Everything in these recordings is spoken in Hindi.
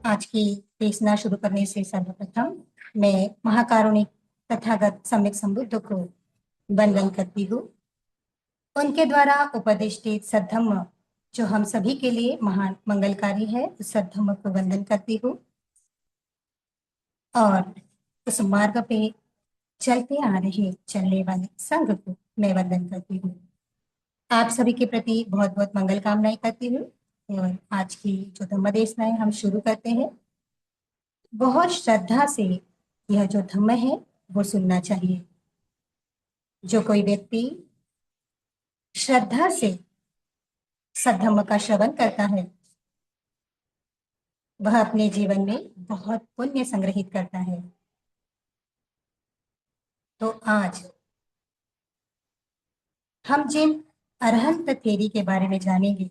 आज की देशना शुरू करने से सर्वप्रथम मैं महाकारुणिक तथागत सम्यक संबुद्ध को वंदन करती हूँ। उनके द्वारा उपदिष्टित सद्धम्म जो हम सभी के लिए महान मंगलकारी है, उस सद्धम्म को वंदन करती हूँ और उस मार्ग पे चलते आ रहे चलने वाले संघ को मैं वंदन करती हूँ। आप सभी के प्रति बहुत बहुत मंगल कामनाएं करती हूँ और आज की जो धम्म देशनाएं हम शुरू करते हैं, बहुत श्रद्धा से यह जो धम्म है वो सुनना चाहिए। जो कोई व्यक्ति श्रद्धा से सद्धम्म का श्रवण करता है, वह अपने जीवन में बहुत पुण्य संग्रहित करता है। तो आज हम जिन अरहंत थेरी के बारे में जानेंगे,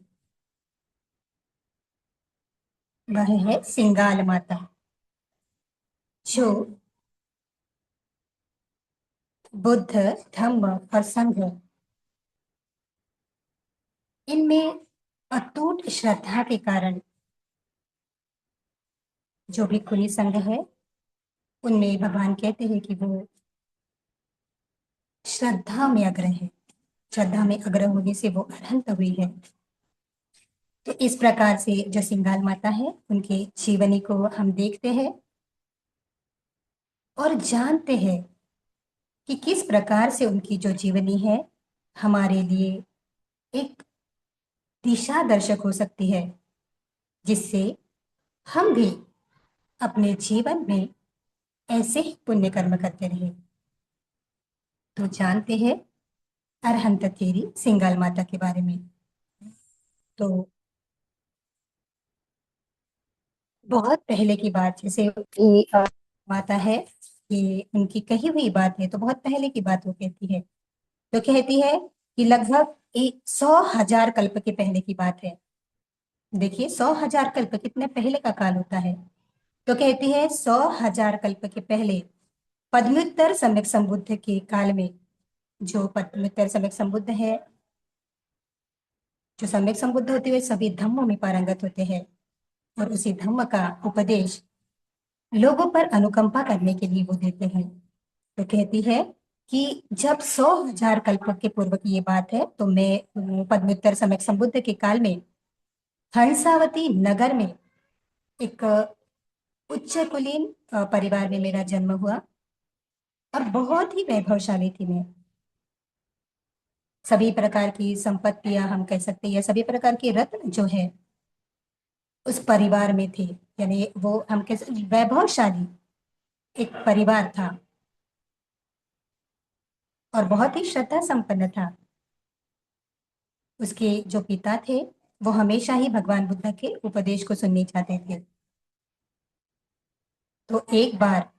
वह है सिंगाल माता, जो बुद्ध, धम्म और संघ, इनमें अटूट श्रद्धा के कारण जो भी खुली संघ है, उनमें भगवान कहते हैं कि वो श्रद्धा में अग्र है। श्रद्धा में अग्र होने से वो अरहंत हुई है। तो इस प्रकार से जो सिंगाल माता है, उनके जीवनी को हम देखते हैं और जानते हैं कि किस प्रकार से उनकी जो जीवनी है हमारे लिए एक दिशा दर्शक हो सकती है, जिससे हम भी अपने जीवन में ऐसे ही पुण्य कर्म करते रहे। तो जानते हैं अरहंत थेरी सिंगाल माता के बारे में। तो बहुत पहले की बात, जैसे ये माता है, ये उनकी कही हुई बात है, तो बहुत पहले की बात वो कहती है। तो कहती है कि लगभग 100,000 कल्प के पहले की बात है। देखिए, 100,000 कल्प कितने पहले का काल होता है। तो कहती है 100,000 कल्प के पहले पद्मोत्तर सम्यक संबुद्ध के काल में, जो पद्मोत्तर सम्यक संबुद्ध है, जो सम्यक संबुद्ध होते हुए सभी धम्मों में पारंगत होते हैं और उसी धम्म का उपदेश लोगों पर अनुकंपा करने के लिए वो देते हैं। तो कहती है कि जब 100,000 कल्प के पूर्व की ये बात है, तो मैं पद्मोत्तर सम्यक संबुद्ध के काल में हंसावती नगर में एक उच्च कुलीन परिवार में मेरा जन्म हुआ और बहुत ही वैभवशाली थी मैं। सभी प्रकार की संपत्तियां हम कह सकते हैं, या सभी प्रकार के रत्न जो है उस परिवार में थे। यानी वो हम कह सकते वैभवशाली एक परिवार था और बहुत ही श्रद्धा संपन्न था। उसके जो पिता थे, वो हमेशा ही भगवान बुद्ध के उपदेश को सुनने चाहते थे। तो एक बार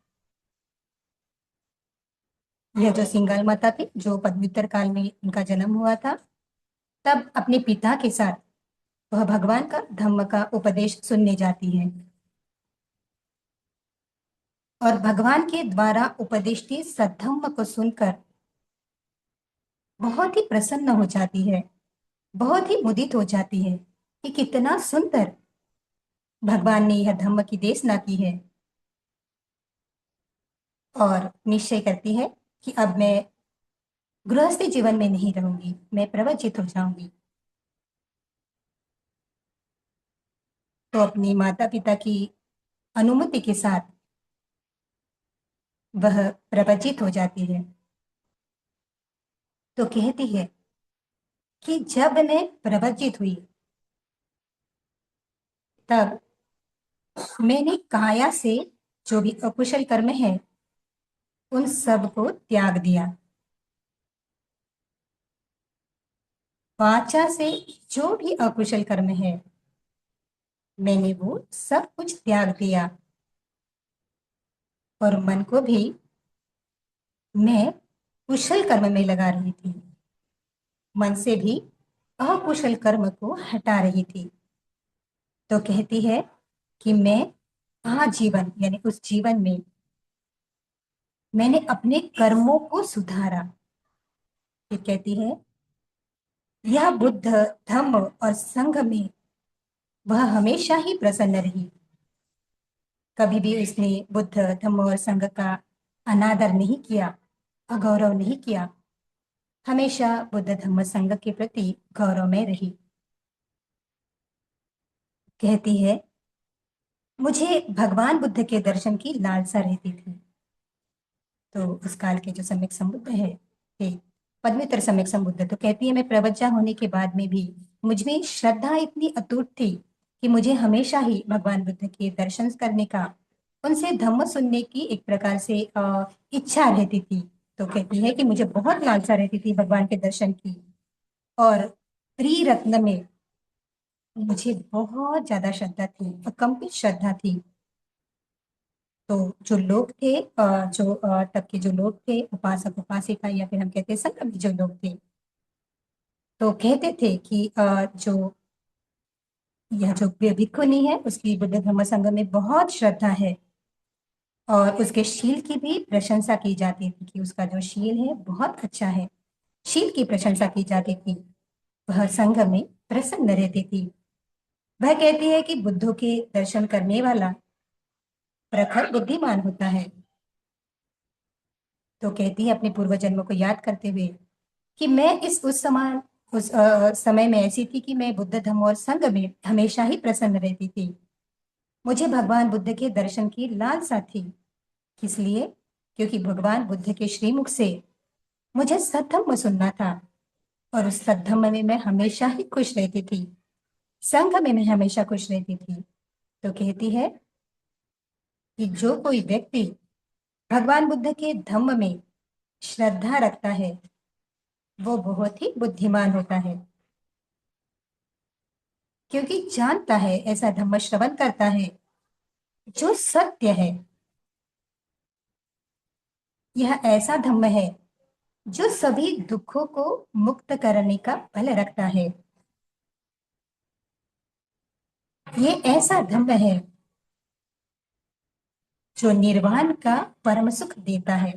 यह जो सिंगाल माता थी, जो पद्मोत्तर काल में उनका जन्म हुआ था, तब अपने पिता के साथ वह भगवान का धम्म का उपदेश सुनने जाती है और भगवान के द्वारा उपदिष्टित सद्धम्म को सुनकर बहुत ही प्रसन्न हो जाती है, बहुत ही मुदित हो जाती है कि कितना सुंदर भगवान ने यह धम्म की देशना की है। और निश्चय करती है कि अब मैं गृहस्थी जीवन में नहीं रहूंगी, मैं प्रवचित हो जाऊंगी। तो अपनी माता पिता की अनुमति के साथ वह प्रवचित हो जाती है। तो कहती है कि जब मैं प्रवचित हुई, तब मैंने काया से जो भी अकुशल कर्म है उन सब को त्याग दिया। वाचा से जो भी अकुशल कर्म है, मैंने वो सब कुछ त्याग दिया और मन को भी मैं कुशल कर्म में लगा रही थी, मन से भी अकुशल कर्म को हटा रही थी। तो कहती है कि मैं आजीवन यानी उस जीवन में मैंने अपने कर्मों को सुधारा। ये कहती है यह बुद्ध, धम्म और संघ में वह हमेशा ही प्रसन्न रही। कभी भी उसने बुद्ध धम्म और संघ का अनादर नहीं किया, अगौरव नहीं किया, हमेशा बुद्ध धम्म संघ के प्रति गौरव में रही। कहती है, मुझे भगवान बुद्ध के दर्शन की लालसा रहती थी। तो उस काल के जो सम्यक संबुद्ध है, थे पद्मेतर सम्यक संबुद्ध, तो कहती है मैं प्रवज्जा होने के बाद में भी मुझ में श्रद्धा इतनी अटूट थी कि मुझे हमेशा ही भगवान बुद्ध के दर्शन करने का, उनसे धम्म सुनने की एक प्रकार से इच्छा रहती थी। तो कहती है कि मुझे बहुत लालसा रहती थी भगवान के दर्शन की, और त्रिरत्न में मुझे बहुत ज्यादा श्रद्धा थी, अकम्पित श्रद्धा थी। तो जो लोग थे, तब के जो लोग थे, उपासक उपासिका या फिर हम कहते हैं संगम जो लोग थे, तो कहते थे कि जो यह जो भिक्खुनी है उसकी बुद्ध धम्म संघ में बहुत श्रद्धा है, और उसके शील की भी प्रशंसा की जाती थी कि उसका जो शील है बहुत अच्छा है, शील की प्रशंसा की जाती थी। वह संघ में प्रसन्न रहती थी। वह कहती है कि बुद्धों के दर्शन करने वाला प्रखर बुद्धिमान होता है। तो कहती है अपने पूर्व जन्मों को याद करते हुए कि मैं उस समान उस समय में ऐसी थी कि मैं बुद्ध धम्म और संघ में हमेशा ही प्रसन्न रहती थी। मुझे भगवान बुद्ध के दर्शन की लालसा थी। किस लिए? क्योंकि भगवान बुद्ध के श्रीमुख से मुझे सद्धम्म सुनना था, और उस सद्धम्म में मैं हमेशा ही खुश रहती थी, संघ में मैं हमेशा खुश रहती थी। तो कहती है कि जो कोई व्यक्ति भगवान बुद्ध के धम्म में श्रद्धा रखता है वो बहुत ही बुद्धिमान होता है, क्योंकि जानता है, ऐसा धम्म श्रवण करता है जो सत्य है। यह ऐसा धम्म है जो सभी दुखों को मुक्त करने का बल रखता है। ये ऐसा धम्म है जो निर्वाण का परम सुख देता है।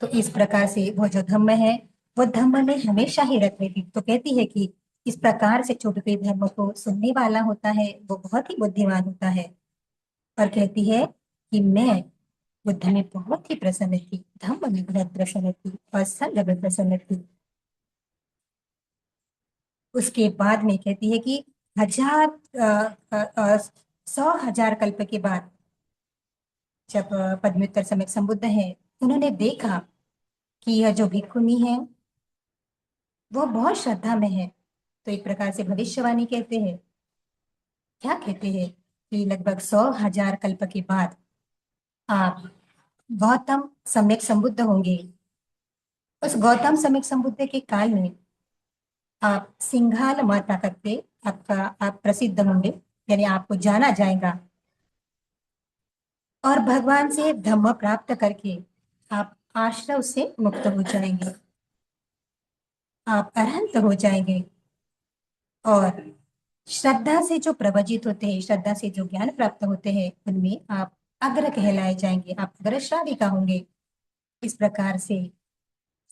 तो इस प्रकार से वो जो धम्म है वो धम्म में हमेशा ही रत रहती। तो कहती है कि इस प्रकार से छोटे छोटे धर्म को सुनने वाला होता है वो बहुत ही बुद्धिमान होता है। और कहती है कि मैं बुद्ध में बहुत ही प्रसन्न थी, धम्म में बहुत प्रसन्न थी, और संग में प्रसन्न थी। उसके बाद में कहती है कि हजार 100,000 कल्प के बाद जब पद्मेतर सम्यक संबुद्ध है, उन्होंने देखा कि यह जो भिक्खुनी है वो बहुत श्रद्धा में है। तो एक प्रकार से भविष्यवाणी कहते हैं, क्या कहते हैं कि लगभग 100,000 कल्प के बाद आप गौतम सम्यक संबुद्ध होंगे। उस गौतम सम्यक संबुद्ध के काल में आप सिंघाल माता करके आप प्रसिद्ध होंगे, यानी आपको जाना जाएगा, और भगवान से धम्म प्राप्त करके आप आश्रव से मुक्त हो जाएंगे, आप अरहंत हो जाएंगे। और श्रद्धा से जो प्रवजित होते हैं, श्रद्धा से जो ज्ञान प्राप्त होते हैं, उनमें आप अग्र कहलाए जाएंगे, आप अग्रश्राविका होंगे। इस प्रकार से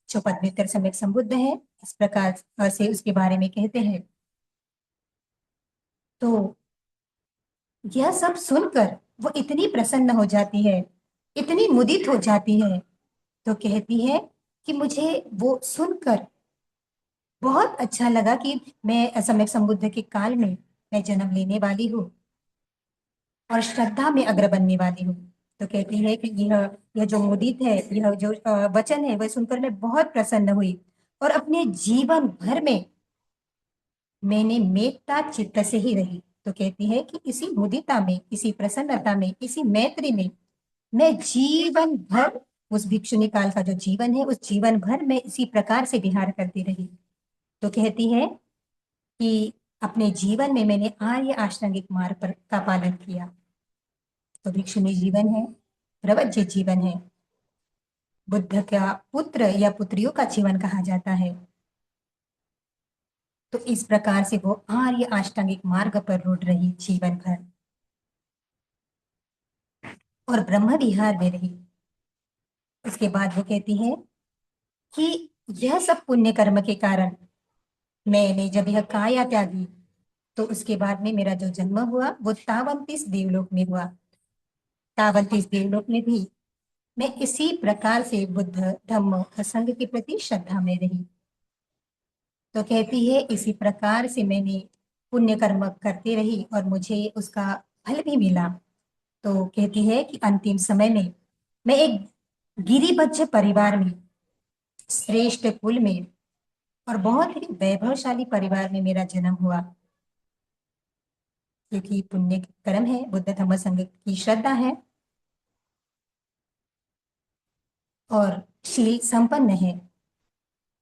जो पद्मेतर सम्यक संबुद्ध है, इस प्रकार से उसके बारे में कहते हैं। तो यह सब सुनकर वो इतनी प्रसन्न हो जाती है, इतनी मुदित हो जाती है। तो कहती है कि मुझे वो सुनकर बहुत अच्छा लगा कि मैं सम्यक संबुद्ध के काल में मैं जन्म लेने वाली हूँ और श्रद्धा में अग्र बनने वाली हूँ। तो कहती है कि यह जो मुदित है, यह जो वचन है, वह सुनकर मैं बहुत प्रसन्न हुई, और अपने जीवन भर में मैंने मेत्ता चित्त से ही रही। तो कहती है कि इसी मुदिता में, इसी प्रसन्नता में, इसी मैत्री में मैं जीवन भर, उस भिक्षुनी काल का जो जीवन है, उस जीवन भर में इसी प्रकार से विहार करती रही। तो कहती है कि अपने जीवन में मैंने आर्य आश्रमिक मार्ग पर का पालन किया। तो भिक्षुनी जीवन है, प्रवज्य जीवन है, बुद्ध का पुत्र या पुत्रियों का जीवन कहा जाता है। तो इस प्रकार से वो आर्य अष्टांगिक मार्ग पर रुट रही जीवन भर, और ब्रह्म विहार में रही। उसके बाद वो कहती है कि यह सब पुण्य कर्म के कारण मैंने जब यह काया त्यागी, तो उसके बाद में मेरा जो जन्म हुआ वो तावंतीस देवलोक में हुआ। तावंतीस देवलोक में भी मैं इसी प्रकार से बुद्ध धम्म और संघ के प्रति श्रद्धा में रही। तो कहती है इसी प्रकार से मैंने पुण्य कर्म करती रही और मुझे उसका फल भी मिला। तो कहती है कि अंतिम समय में मैं एक गिरिबज्झ परिवार में, श्रेष्ठ कुल में और बहुत ही वैभवशाली परिवार में मेरा जन्म हुआ, क्योंकि पुण्य कर्म है, बुद्ध धम्म संघ की श्रद्धा है और शील संपन्न है।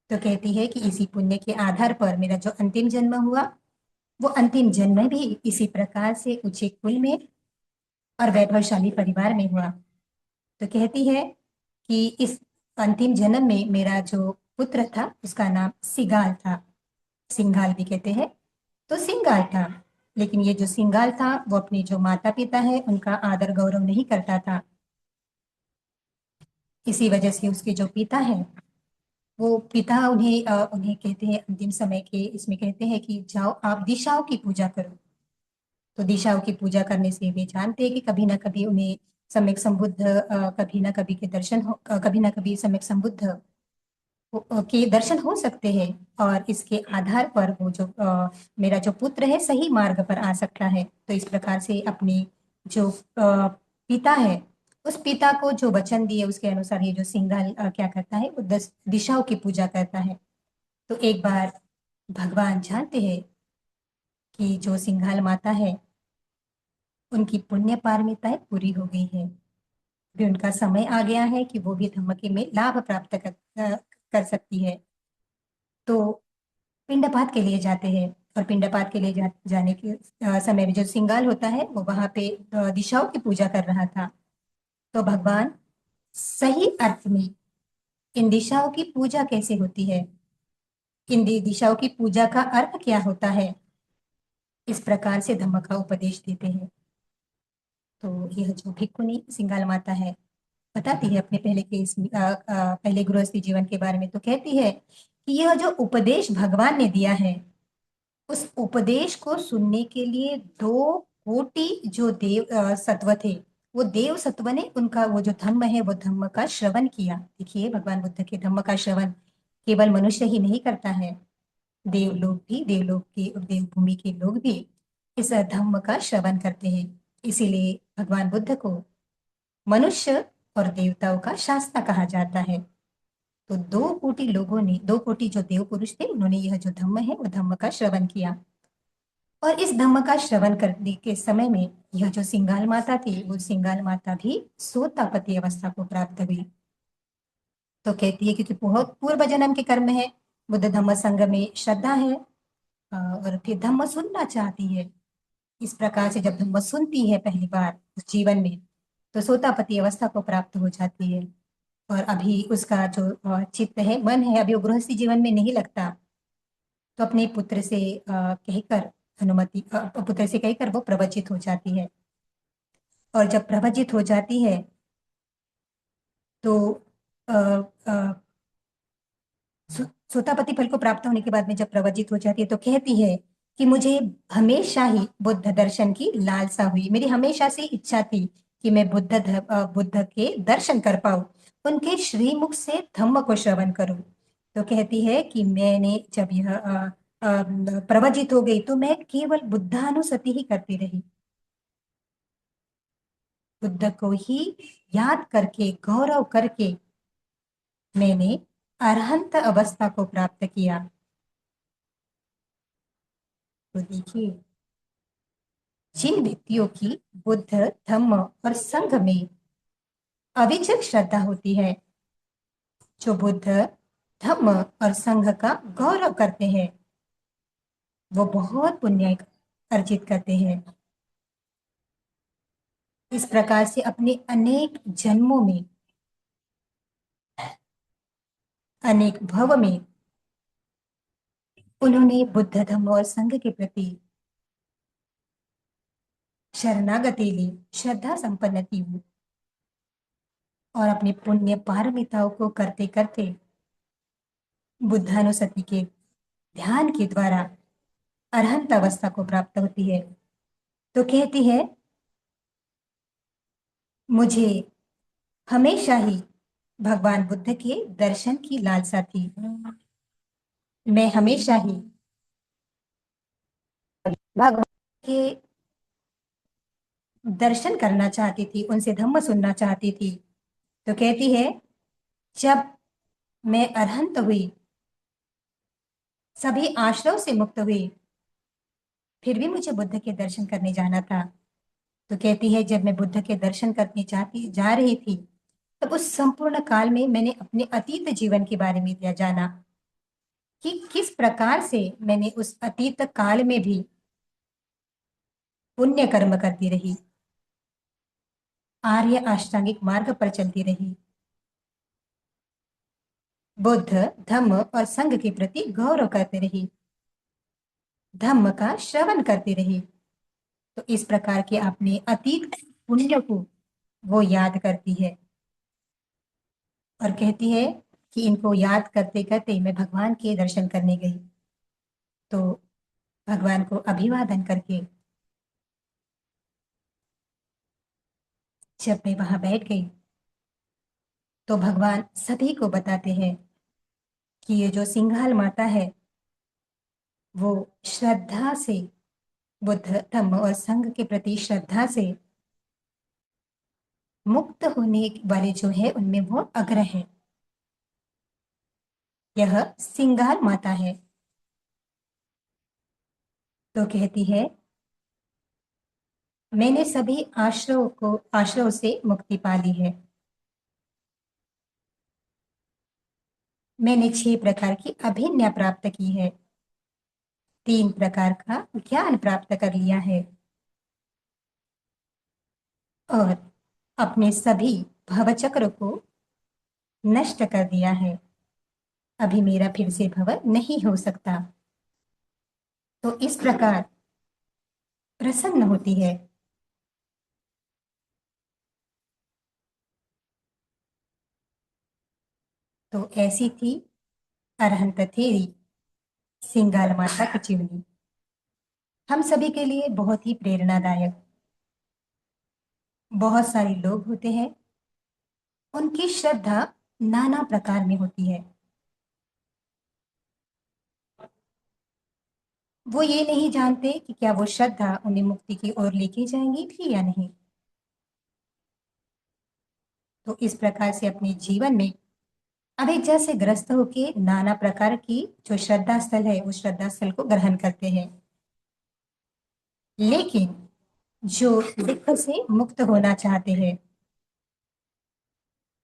तो कहती है कि इसी पुण्य के आधार पर मेरा जो अंतिम जन्म हुआ वो अंतिम जन्म भी इसी प्रकार से ऊंचे कुल में और वैभवशाली परिवार में हुआ। तो कहती है कि इस अंतिम जन्म में मेरा जो पुत्र था उसका नाम सिगाल था, सिंघाल भी कहते हैं। तो सिंगाल था, लेकिन ये जो सिंगाल था वो अपने जो माता पिता है उनका आदर गौरव नहीं करता था। इसी वजह से उसके जो पिता है वो पिता उन्हें कहते हैं अंतिम समय के इसमें कहते हैं कि जाओ आप दिशाओं की पूजा करो। तो दिशाओं की पूजा करने से वे जानते हैं कि कभी ना कभी उन्हें सम्यक संबुद्ध कभी ना कभी के दर्शन हो, कभी ना कभी सम्यक संबुद्ध के दर्शन हो सकते हैं और इसके आधार पर वो जो मेरा जो पुत्र है सही मार्ग पर आ सकता है। तो इस प्रकार से अपनी जो पिता है उस पिता को जो वचन दिए उसके अनुसार ये जो सिंघल क्या करता है वो 10 दिशाओं की पूजा करता है। तो एक बार भगवान जानते हैं कि जो सिंघाल माता है उनकी पुण्य पारमिताएं पूरी हो गई है, भी उनका समय आ गया है कि वो भी धम्म में लाभ प्राप्त कर सकती है। तो पिंडपात के लिए जाते हैं और पिंडपात के लिए जाने के समय में जो सिंगाल होता है वो वहां पे दिशाओं की पूजा कर रहा था। तो भगवान सही अर्थ में इन दिशाओं की पूजा कैसे होती है, इन दिशाओं की पूजा का अर्थ क्या होता है, इस प्रकार से धम्म का उपदेश देते हैं। तो यह जो भिक्खुनी सिंगाल माता है बताती है अपने पहले के पहले गृहस्थी जीवन के बारे में। तो कहती है कि यह जो उपदेश भगवान ने दिया है उस उपदेश को सुनने के लिए 2 कोटि जो देव सत्व थे वो देव सत्व ने उनका वो जो धम्म है वो धम्म का श्रवण किया। देखिए भगवान बुद्ध के धम्म का श्रवण केवल मनुष्य ही नहीं करता है, देवलोक भी, देवलोक के देवभूमि के लोग भी इस धम्म का श्रवण करते हैं। इसीलिए भगवान बुद्ध को मनुष्य और देवताओं का शास्ता कहा जाता है। तो 2 कोटि लोगों ने, 2 कोटि जो देव पुरुष थे उन्होंने यह जो धम्म है वो धम्म का श्रवण किया और इस धम्म का श्रवण करने के समय में यह जो सिंगाल माता थी वो सिंगाल माता भी सोतापति अवस्था को प्राप्त हुई। तो कहती है क्योंकि बहुत पूर्व जन्म के कर्म है, बुद्ध धम्म संघ में श्रद्धा है और फिर धम्म सुनना चाहती है। इस प्रकार से जब धम्म सुनती है पहली बार उस जीवन में तो सोतापति अवस्था को प्राप्त हो जाती है। और अभी उसका जो चित्त है, मन है, अभी वो गृहस्थी जीवन में नहीं लगता। तो अपने पुत्र से कहकर पुत्र से कहकर वो प्रवचित हो जाती है और जब प्रवचित हो जाती है तो अ, अ, सोतापति फल को प्राप्त होने के बाद में जब प्रवचित हो जाती है तो कहती है कि मुझे हमेशा ही बुद्ध दर्शन की लालसा हुई, मेरी हमेशा से इच्छा थी कि मैं बुद्ध के दर्शन कर पाऊं, उनके श्रीमुख से धम्म को श्रवण करूं। तो कहती है कि मैंने जब यह प्रवचित हो गई तो मैं केवल बुद्धानुसति ही करती रही, बुद्ध को ही याद करके गौरव करके मैंने अरहंत अवस्था को प्राप्त किया। तो देखिए जिन व्यक्तियों की बुद्ध धम्म और संघ में अविचल श्रद्धा होती है, जो बुद्ध धम्म और संघ का गौरव करते हैं, वो बहुत पुण्य अर्जित करते हैं। इस प्रकार से अपने अनेक जन्मों में, अनेक भव में उन्होंने बुद्ध धम्म और संघ के प्रति शरणागति ली, श्रद्धा संपन्न थी वो और अपने पुण्य पारमिताओं को करते करते बुद्धानुसति के ध्यान के द्वारा अरहंत अवस्था को प्राप्त होती है। तो कहती है, मुझे हमेशा ही भगवान बुद्ध के दर्शन की लालसा थी। मैं हमेशा ही भगवान के दर्शन करना चाहती थी, उनसे धम्म सुनना चाहती थी। तो कहती है, जब मैं अरहंत हुई, सभी आश्रयों से मुक्त हुई, फिर भी मुझे बुद्ध के दर्शन करने जाना था। तो कहती है, जब मैं बुद्ध के दर्शन करने चाहती जा रही थी, तब उस संपूर्ण काल में मैंने अपने अतीत जीवन के बारे में दिया जाना कि किस प्रकार से मैंने उस अतीत काल में भी पुण्य कर्म करती रही, आर्य अष्टांगिक मार्ग पर चलती रही, बुद्ध धम्म और संघ के प्रति गौरव करती रही, धम्म का श्रवण करती रही। तो इस प्रकार के अपने अतीत पुण्य को वो याद करती है और कहती है कि इनको याद करते करते मैं भगवान के दर्शन करने गई। तो भगवान को अभिवादन करके जब मैं वहां बैठ गई, तो भगवान सभी को बताते हैं कि ये जो सिंघाल माता है, वो श्रद्धा से, बुद्ध धम्म और संघ के प्रति श्रद्धा से मुक्त होने वाले जो है उनमें वो अग्र है। यह सिंघाल माता है। तो कहती है, मैंने सभी आश्रयों से मुक्ति पा ली है। मैंने 6 प्रकार की अभिज्ञा प्राप्त की है, 3 प्रकार का ज्ञान प्राप्त कर लिया है और अपने सभी भवचक्र को नष्ट कर दिया है। अभी मेरा फिर से भव नहीं हो सकता। तो इस प्रकार प्रसन्न होती है। तो ऐसी थी अरहंत थेरी सिंगाल माता की जीवनी। हम सभी के लिए बहुत ही प्रेरणादायक। बहुत सारे लोग होते हैं, उनकी श्रद्धा नाना प्रकार में होती है। वो ये नहीं जानते कि क्या वो श्रद्धा उन्हें मुक्ति की ओर लेके जाएंगी भी या नहीं। तो इस प्रकार से अपने जीवन में अविद्या से ग्रस्त होके नाना प्रकार की जो श्रद्धा स्थल है, उस श्रद्धा स्थल को ग्रहण करते हैं। लेकिन जो दुख से मुक्त होना चाहते हैं,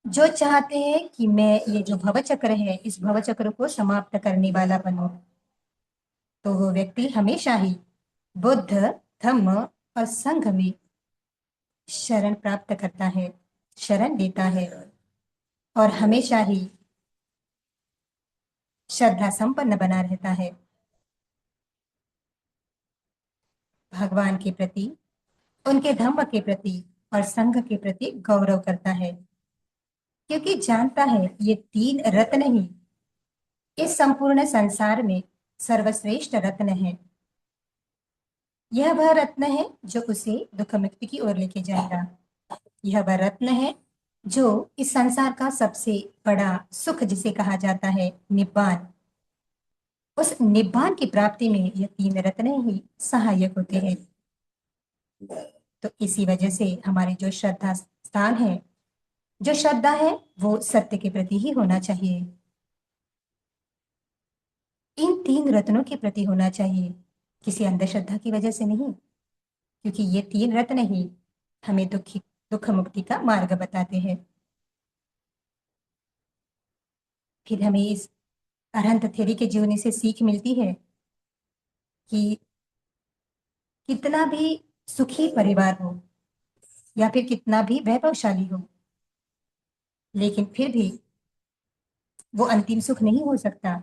जो चाहते हैं कि मैं ये जो भवचक्र है, इस भवचक्र को समाप्त करने वाला बनूं, तो वो व्यक्ति हमेशा ही बुद्ध धम्म और संघ में शरण प्राप्त करता है, शरण लेता है और हमेशा ही श्रद्धा संपन्न बना रहता है। भगवान के प्रति, उनके धम्म के प्रति और संघ के प्रति गौरव करता है, क्योंकि जानता है ये 3 रत्न ही इस संपूर्ण संसार में सर्वश्रेष्ठ रत्न है। यह वह रत्न है जो उसे दुख मुक्ति की ओर लेके जाएगा। यह वह रत्न है जो इस संसार का सबसे बड़ा सुख, जिसे कहा जाता है निब्बान, उस निब्बान की प्राप्ति में यह 3 रत्न ही सहायक होते हैं। तो इसी वजह से हमारी जो श्रद्धा स्थान है, जो श्रद्धा है, वो सत्य के प्रति ही होना चाहिए। इन 3 रत्नों के प्रति होना चाहिए, किसी अंधश्रद्धा की वजह से नहीं, क्योंकि ये 3 रत्न ही हमें दुख मुक्ति का मार्ग बताते हैं। फिर हमें इस अरहंत थेरी के जीवनी से सीख मिलती है कि कितना भी सुखी परिवार हो या फिर कितना भी वैभवशाली हो, लेकिन फिर भी वो अंतिम सुख नहीं हो सकता।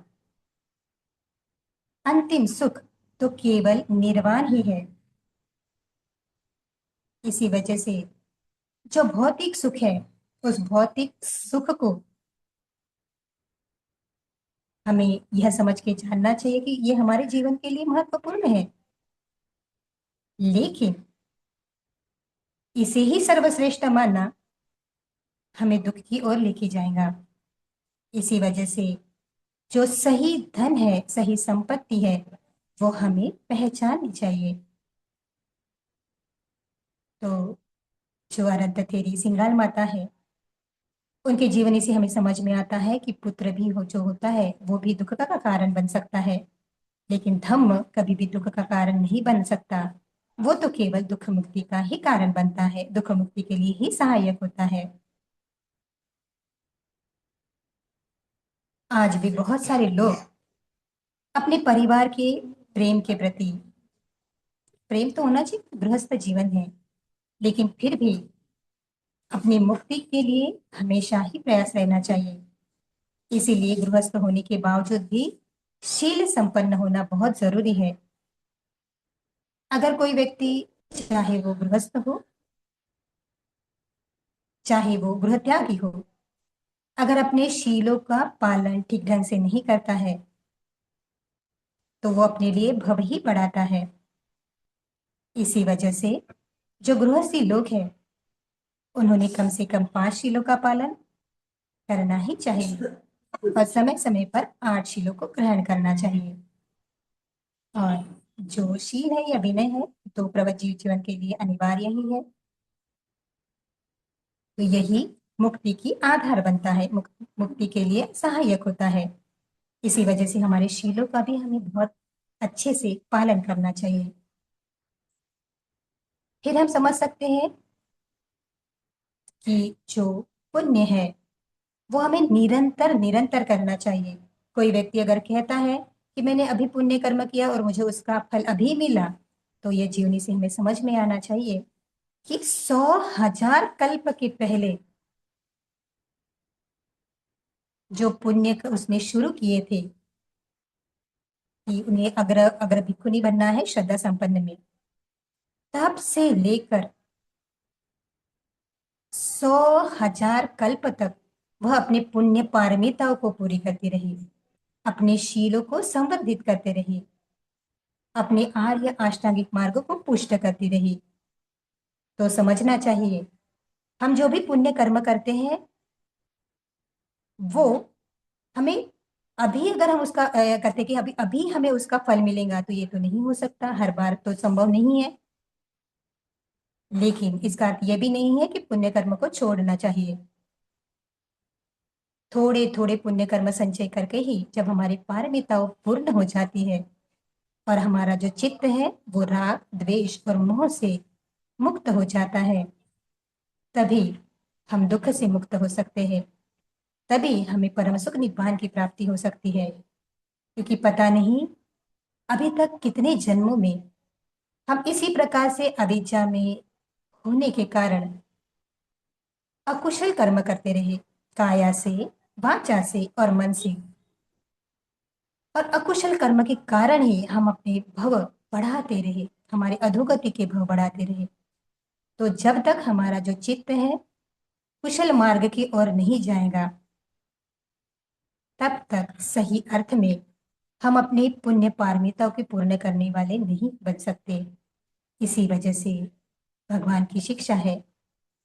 अंतिम सुख तो केवल निर्वाण ही है। इसी वजह से जो भौतिक सुख है, उस भौतिक सुख को हमें यह समझ के जानना चाहिए कि ये हमारे जीवन के लिए महत्वपूर्ण है, लेकिन इसे ही सर्वश्रेष्ठ मानना हमें दुख की ओर लेके जाएगा। इसी वजह से जो सही धन है, सही संपत्ति है, वो हमें पहचाननी चाहिए। तो जो आराध्य थेरी सिंगाल माता है, उनके जीवनी से हमें समझ में आता है कि पुत्र भी हो जो होता है वो भी दुख का कारण बन सकता है, लेकिन धम्म कभी भी दुख का कारण नहीं बन सकता। वो तो केवल दुख मुक्ति का ही कारण बनता है, दुख मुक्ति के लिए ही सहायक होता है। आज भी बहुत सारे लोग अपने परिवार के प्रेम के प्रति, प्रेम तो होना चाहिए, गृहस्थ जीवन है, लेकिन फिर भी अपनी मुक्ति के लिए हमेशा ही प्रयास रहना चाहिए। इसीलिए गृहस्थ होने के बावजूद भी शील संपन्न होना बहुत जरूरी है। अगर कोई व्यक्ति, चाहे वो गृहस्थ हो, चाहे वो गृहत्यागी हो, अगर अपने शीलों का पालन ठीक ढंग से नहीं करता है, तो वो अपने लिए भव ही बढ़ाता है। इसी वजह से जो गृहस्थी लोग हैं, उन्होंने कम से कम 5 शीलों का पालन करना ही चाहिए और समय समय पर 8 शीलों को ग्रहण करना चाहिए। और जो शील है या विनय है, तो प्रवत जीवन के लिए अनिवार्य ही है। तो यही मुक्ति की आधार बनता है, मुक्ति के लिए सहायक होता है। इसी वजह से हमारे शीलों का भी हमें बहुत अच्छे से पालन करना चाहिए। फिर हम समझ सकते हैं कि जो पुण्य है वो हमें निरंतर निरंतर करना चाहिए। कोई व्यक्ति अगर कहता है कि मैंने अभी पुण्य कर्म किया और मुझे उसका फल अभी मिला, तो ये जीवनी से हमें समझ में आना चाहिए कि 100,000 कल्प के पहले जो पुण्य उसने शुरू किए थे, कि उन्हें अगर अगर भिक्षुनी बनना है श्रद्धा संपन्न में, तब से लेकर 100,000 कल्प तक वह अपने पुण्य पारमिताओं को पूरी करती रही, अपने शीलों को संवर्धित करते रही, अपने आर्य अष्टांगिक मार्गों को पुष्ट करती रही। तो समझना चाहिए, हम जो भी पुण्य कर्म करते हैं वो हमें अभी, अगर हम उसका करते कि अभी अभी हमें उसका फल मिलेगा, तो ये तो नहीं हो सकता, हर बार तो संभव नहीं है। लेकिन इसका अर्थ यह भी नहीं है कि पुण्य कर्म को छोड़ना चाहिए। थोड़े थोड़े पुण्य कर्म संचय करके ही जब हमारी पारमिताओं पूर्ण हो जाती है और हमारा जो चित्त है वो राग, द्वेष और मोह से मुक्त हो जाता है, तभी हम दुख से मुक्त हो सकते हैं। तभी हमें परम सुख निब्बान की प्राप्ति हो सकती है। क्योंकि पता नहीं अभी तक कितने जन्मों में हम इसी प्रकार से अविद्या में होने के कारण अकुशल कर्म करते रहे, काया से, वाचा से और मन से। और अकुशल कर्म के कारण ही हम अपने भव बढ़ाते रहे, हमारे अधोगति के भव बढ़ाते रहे। तो जब तक हमारा जो चित्त है कुशल मार्ग की ओर नहीं जाएगा, तब तक सही अर्थ में हम अपने पुण्य पारमिताओं के पूर्ण करने वाले नहीं बन सकते। इसी वजह से भगवान की शिक्षा है,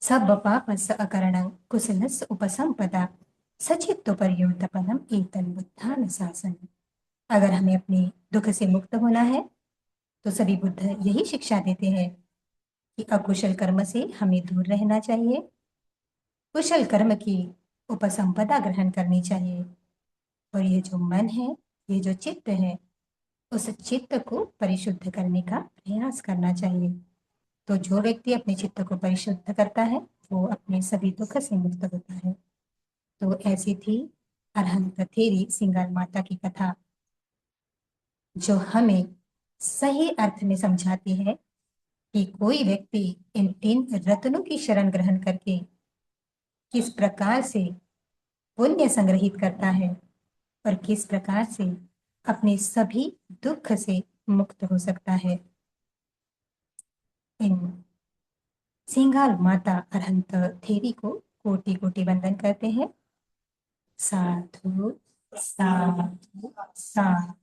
सब पापस्य अकरणं कुशलस्य उपसंपदा सचित्त पर्योतपनम एतन बुद्धान शासन। अगर हमें अपने दुख से मुक्त होना है, तो सभी बुद्ध यही शिक्षा देते हैं कि अकुशल कर्म से हमें दूर रहना चाहिए, कुशल कर्म की उपसंपदा ग्रहण करनी चाहिए। और ये जो मन है, ये जो चित्त है, उस चित्त को परिशुद्ध करने का प्रयास करना चाहिए। तो जो व्यक्ति अपने चित्त को परिशुद्ध करता है, वो अपने सभी दुख से मुक्त होता है। तो ऐसी थी अरहंत थेरी सिंगाल माता की कथा, जो हमें सही अर्थ में समझाती है कि कोई व्यक्ति इन 3 रत्नों की शरण ग्रहण करके किस प्रकार से पुण्य संग्रहित करता है और किस प्रकार से अपने सभी दुख से मुक्त हो सकता है। इन सिंगाल माता अरहंत थेरी को कोटि कोटि वंदन करते हैं। साधु साधु साधु।